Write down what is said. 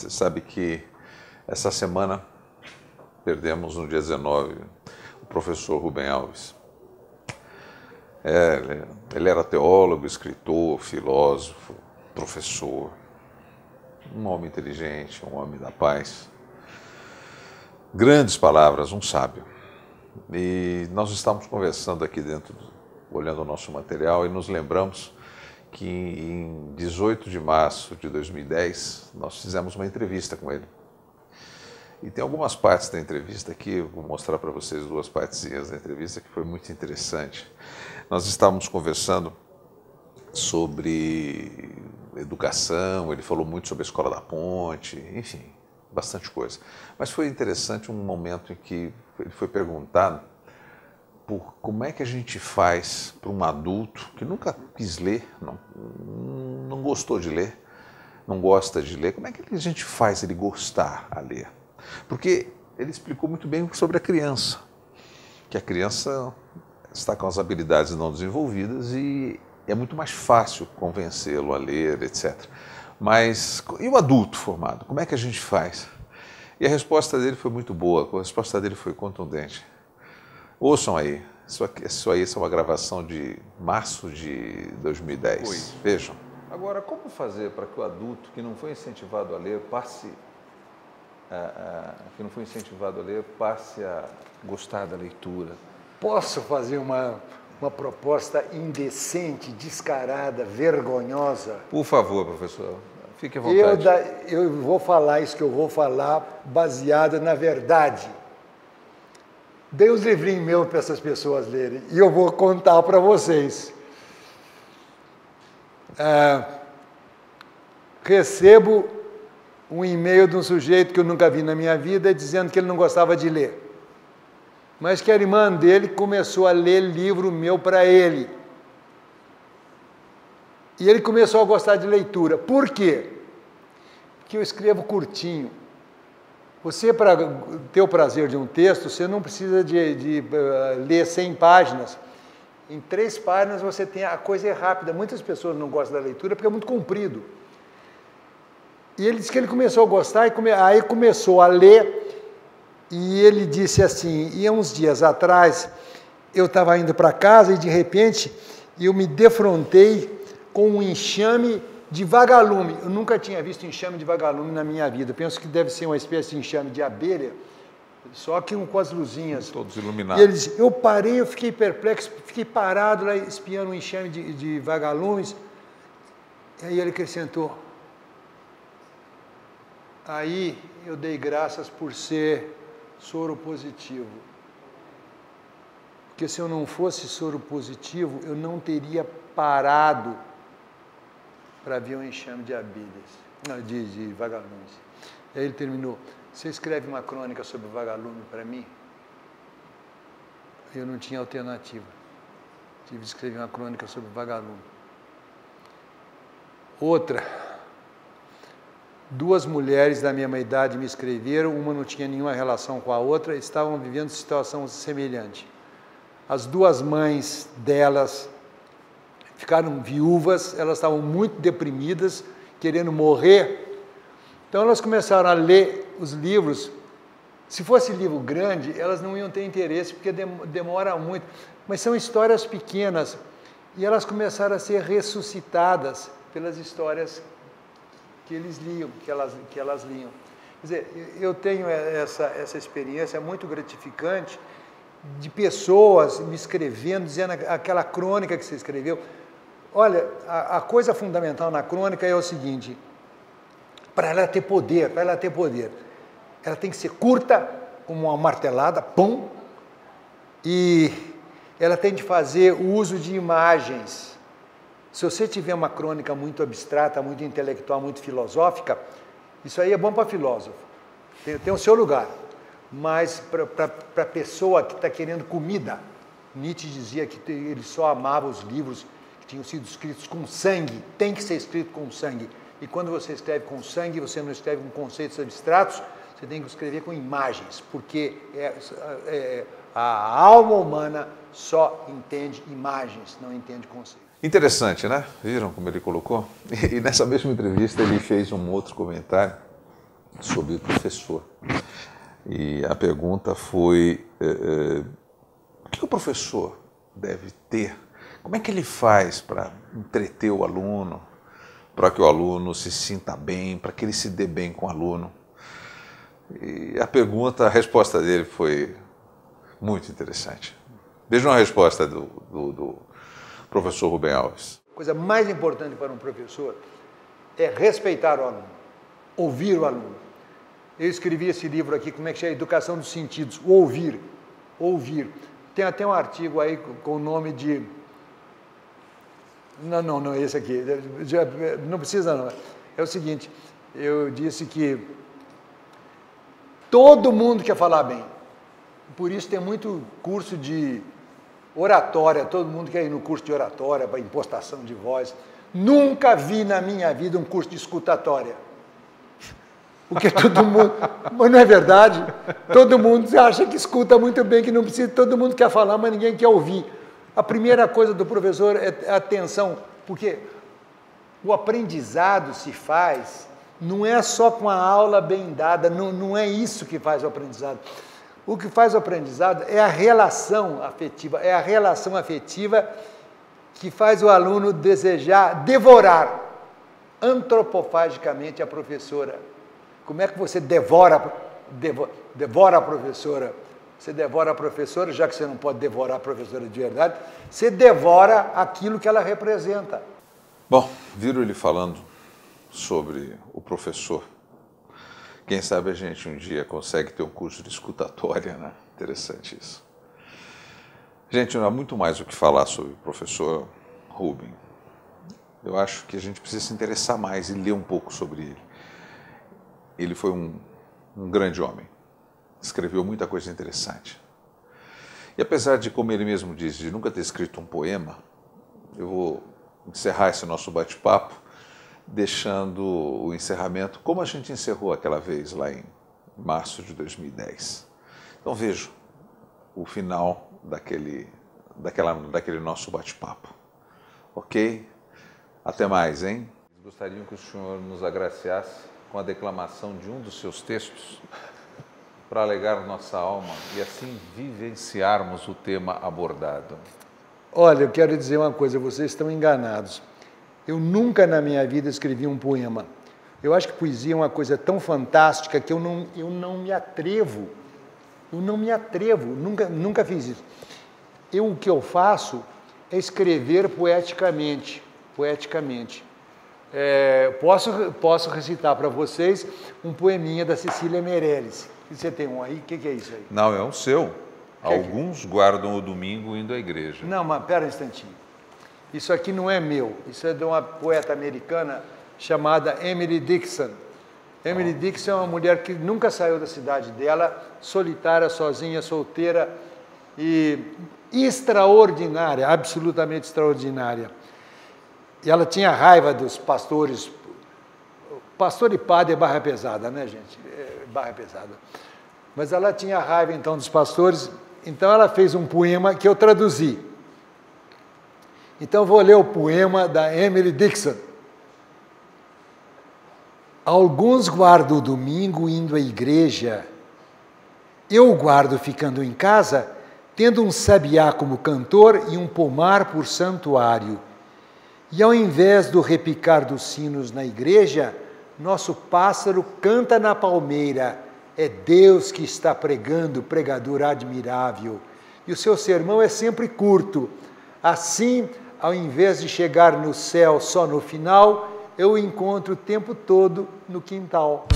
Você sabe que essa semana perdemos no dia 19 o professor Rubem Alves. Ele era teólogo, escritor, filósofo, professor, um homem inteligente, um homem da paz. Grandes palavras, um sábio. E nós estávamos conversando aqui dentro, olhando o nosso material, e nos lembramos que em 18 de março de 2010 nós fizemos uma entrevista com ele. E tem algumas partes da entrevista aqui, eu vou mostrar para vocês duas partezinhas da entrevista que foi muito interessante. Nós estávamos conversando sobre educação, ele falou muito sobre a Escola da Ponte, enfim, bastante coisa. Mas foi interessante um momento em que ele foi perguntado por como é que a gente faz para um adulto que nunca quis ler, não gostou de ler, não gosta de ler, como é que a gente faz ele gostar a ler? Porque ele explicou muito bem sobre a criança, que a criança está com as habilidades não desenvolvidas e é muito mais fácil convencê-lo a ler, etc. Mas e o adulto formado? Como é que a gente faz? E a resposta dele foi muito boa, a resposta dele foi contundente. Ouçam aí, isso aí é uma gravação de março de 2010. Oi. Vejam. Agora, como fazer para que o adulto que não foi incentivado a ler passe a gostar da leitura? Posso fazer uma proposta indecente, descarada, vergonhosa? Por favor, professor, fique à vontade. Eu vou falar isso que eu vou falar baseado na verdade. Dei uns livrinhos meus para essas pessoas lerem e eu vou contar para vocês. Recebo um e-mail de um sujeito que eu nunca vi na minha vida dizendo que ele não gostava de ler, mas que a irmã dele começou a ler livro meu para ele. E ele começou a gostar de leitura. Por quê? Porque eu escrevo curtinho. Você, para ter o prazer de um texto, você não precisa de ler 100 páginas. Em 3 páginas você tem a coisa rápida. Muitas pessoas não gostam da leitura porque é muito comprido. E ele disse que ele começou a gostar, aí começou a ler, e ele disse assim, e há uns dias atrás, eu estava indo para casa e de repente eu me defrontei com um enxame de vagalume. Eu nunca tinha visto enxame de vagalume na minha vida. Penso que deve ser uma espécie de enxame de abelha, só que com as luzinhas. Todos iluminados. E ele disse, eu parei, eu fiquei perplexo, fiquei parado lá espiando um enxame de vagalumes. E aí ele acrescentou, aí eu dei graças por ser soro positivo. Porque se eu não fosse soro positivo, eu não teria parado para ver um enxame de abelhas, de vagalumes. Aí ele terminou, você escreve uma crônica sobre vagalume para mim? Eu não tinha alternativa. Tive de escrever uma crônica sobre vagalume. Outra, 2 mulheres da mesma idade me escreveram, uma não tinha nenhuma relação com a outra, estavam vivendo situação semelhante. As 2 mães delas ficaram viúvas, elas estavam muito deprimidas, querendo morrer. Então elas começaram a ler os livros. Se fosse livro grande, elas não iam ter interesse, porque demora muito. Mas são histórias pequenas. E elas começaram a ser ressuscitadas pelas histórias que eles liam, que elas liam. Quer dizer, eu tenho essa experiência muito gratificante de pessoas me escrevendo, dizendo aquela crônica que você escreveu. Olha, a coisa fundamental na crônica é o seguinte, para ela ter poder, ela tem que ser curta, como uma martelada, pum, e ela tem de fazer o uso de imagens. Se você tiver uma crônica muito abstrata, muito intelectual, muito filosófica, isso aí é bom para filósofo, tem o seu lugar. Mas para a pessoa que está querendo comida, Nietzsche dizia que ele só amava os livros que tinham sido escritos com sangue, tem que ser escrito com sangue. E quando você escreve com sangue, você não escreve com conceitos abstratos, você tem que escrever com imagens, porque a alma humana só entende imagens, não entende conceitos. Interessante, né? Viram como ele colocou? E nessa mesma entrevista ele fez um outro comentário sobre o professor. E a pergunta foi, o que o professor deve ter? Como é que ele faz para entreter o aluno, para que o aluno se sinta bem, para que ele se dê bem com o aluno? E a resposta dele foi muito interessante. Vejam a resposta do professor Rubem Alves. A coisa mais importante para um professor é respeitar o aluno, ouvir o aluno. Eu escrevi esse livro aqui, como é que chama? Educação dos Sentidos, o ouvir, ouvir. Tem até um artigo aí com o nome de... Não, esse aqui, não precisa não. É o seguinte, eu disse que todo mundo quer falar bem, por isso tem muito curso de oratória, todo mundo quer ir no curso de oratória, para impostação de voz. Nunca vi na minha vida um curso de escutatória. Porque todo mundo... Mas não é verdade? Todo mundo acha que escuta muito bem, que não precisa, todo mundo quer falar, mas ninguém quer ouvir. A primeira coisa do professor é atenção, porque o aprendizado se faz, não é só com a aula bem dada, não é isso que faz o aprendizado. O que faz o aprendizado é a relação afetiva, que faz o aluno desejar devorar antropofagicamente a professora. Como é que você devora a professora? Você devora a professora, já que você não pode devorar a professora de verdade, você devora aquilo que ela representa. Bom, viram ele falando sobre o professor. Quem sabe a gente um dia consegue ter um curso de escutatória, né? Interessante isso. Gente, não há muito mais o que falar sobre o professor Rubem. Eu acho que a gente precisa se interessar mais e ler um pouco sobre ele. Ele foi um grande homem. Escreveu muita coisa interessante. E apesar de, como ele mesmo diz, de nunca ter escrito um poema, eu vou encerrar esse nosso bate-papo deixando o encerramento como a gente encerrou aquela vez lá em março de 2010. Então vejo o final daquele nosso bate-papo. Ok? Até mais, hein? Gostariam que o senhor nos agraciasse com a declamação de um dos seus textos para alegar nossa alma e assim vivenciarmos o tema abordado. Olha, eu quero dizer uma coisa, vocês estão enganados. Eu nunca na minha vida escrevi um poema. Eu acho que poesia é uma coisa tão fantástica que eu não me atrevo. Nunca fiz isso. O que eu faço é escrever poeticamente. Posso recitar para vocês um poeminha da Cecília Meirelles. Você tem um aí? O que é isso aí? Não, é um seu. Alguns guardam o domingo indo à igreja. Não, mas pera um instantinho. Isso aqui não é meu. Isso é de uma poeta americana chamada Emily Dickinson. Emily Dickinson é uma mulher que nunca saiu da cidade dela, solitária, sozinha, solteira e extraordinária, absolutamente extraordinária. E ela tinha raiva dos pastores. Pastor e padre é barra pesada, né, gente? É barra pesada. Mas ela tinha raiva, então, dos pastores. Então, ela fez um poema que eu traduzi. Então, eu vou ler o poema da Emily Dickinson. Alguns guardam o domingo indo à igreja. Eu guardo ficando em casa, tendo um sabiá como cantor e um pomar por santuário. E ao invés do repicar dos sinos na igreja, nosso pássaro canta na palmeira. É Deus que está pregando, pregador admirável. E o seu sermão é sempre curto. Assim, ao invés de chegar no céu só no final, eu o encontro o tempo todo no quintal.